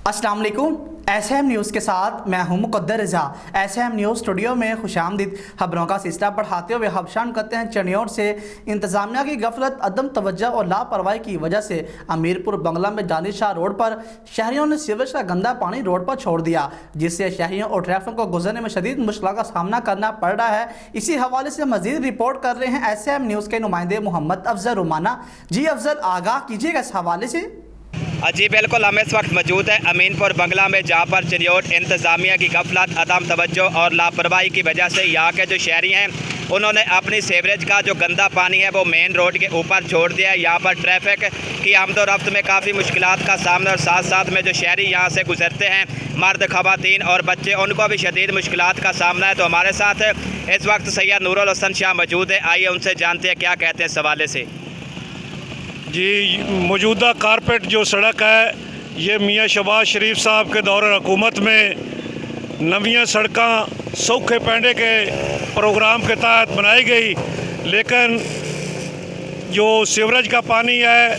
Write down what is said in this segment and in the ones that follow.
अस्सलाम वालेकुम। SM news के साथ मैं हूं मुक़द्दर रज़ा। एसएम न्यूज़ स्टूडियो में खुशामदीद। खबरों का सिलसिला बढ़ाते हुए हबशान करते हैं चनियोट से। इंतज़ामिया की गफलत, अदम तवज्जो और लापरवाही की वजह से अमीरपुर बंगला में जानिशाह रोड पर शहरियों ने सीवरेज का गंदा पानी रोड पर छोड़ दिया, जिससे शहरियों और ट्रैफिक को गुजरने में शदीद मुश्किल का सामना करना पड़ रहा है। इसी हवाले से मजीद रिपोर्ट कर रहे हैं एसएम न्यूज़ के नुमाइंदे मोहम्मद अफजल रुमाना। जी अफजल, आगाह कीजिएगा इस हवाले से। जी बिल्कुल, हम इस वक्त मौजूद है अमीनपुर बंगला में, जहाँ पर चनियोट इंतज़ामिया की गफलत, अदम तवज्जो और लापरवाही की वजह से यहाँ के जो शहरी हैं उन्होंने अपनी सीवरेज का जो गंदा पानी है वो मेन रोड के ऊपर छोड़ दिया है। यहाँ पर ट्रैफिक की आमदोरफ्त में काफ़ी मुश्किलात का सामना, और साथ साथ में जो शहरी यहाँ से गुजरते हैं, मर्द, ख़वातीन और बच्चे, उनको भी शदीद मुश्किलात का सामना है। तो हमारे साथ इस वक्त सैयद नूरुल हसन शाह मौजूद है। आइए उनसे जानते हैं क्या कहते हैं इस हवाले से। जी, मौजूदा कारपेट जो सड़क है ये मियाँ शहबाज शरीफ साहब के दौर हुकूमत में नवीं सड़कें सौखे पैंडे के प्रोग्राम के तहत बनाई गई, लेकिन जो सीवरेज का पानी है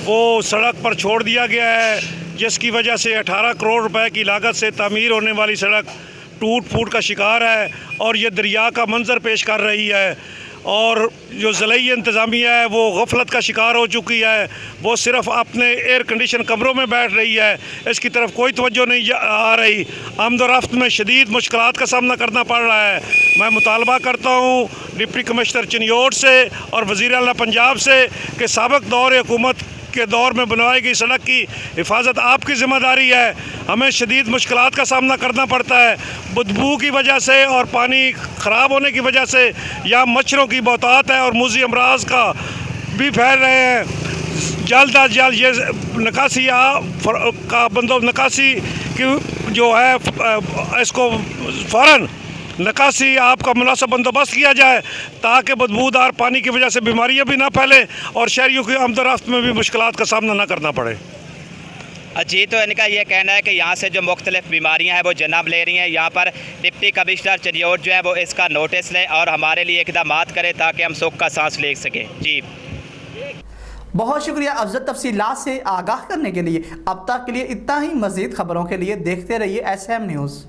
वो सड़क पर छोड़ दिया गया है, जिसकी वजह से 18 करोड़ रुपए की लागत से तामीर होने वाली सड़क टूट फूट का शिकार है और ये दरिया का मंजर पेश कर रही है। और जो ज़िलाई इंतज़ामिया है वो गफलत का शिकार हो चुकी है, वो सिर्फ अपने एयर कंडीशन कमरों में बैठ रही है, इसकी तरफ कोई तवज्जो नहीं आ रही। आमदोरफ्त में शदीद मुश्किलात का सामना करना पड़ रहा है। मैं मुतालबा करता हूँ डिप्टी कमिश्नर चनियोट से और वज़ीर आला पंजाब से कि साबिक़ दौर हुकूमत के दौर में बनवाई गई सड़क की हिफाजत आपकी ज़िम्मेदारी है। हमें शदीद मुश्किलात का सामना करना पड़ता है, बदबू की वजह से और पानी ख़राब होने की वजह से। या मच्छरों की बहुतात है और मूज़ी अमराज का भी फैल रहे हैं। जल्द अज जल्द ये निकासी का बंदोबस्त, निकासी की जो है इसको फ़ौरन निकासी आपका मुनासिब बंदोबस्त किया जाए, ताकि बदबूदार पानी की वजह से बीमारियां भी ना फैलें और शहरियों की आमदोरफ्त में भी मुश्किलात का सामना ना करना पड़े। जी, तो इनका ये कहना है कि यहाँ से जो मुख्तलिफ बीमारियाँ हैं वो जन्म ले रही हैं। यहाँ पर डिप्टी कमिश्नर चनियोट जो है वो इसका नोटिस लें और हमारे लिए इक़दामात करें ताकि हम सुख का सांस ले सकें। जी बहुत शुक्रिया अफजल, तफसीलात से आगाह करने के लिए। अब तक के लिए इतना ही। मज़ीद खबरों के लिए देखते रहिए एसएम न्यूज़।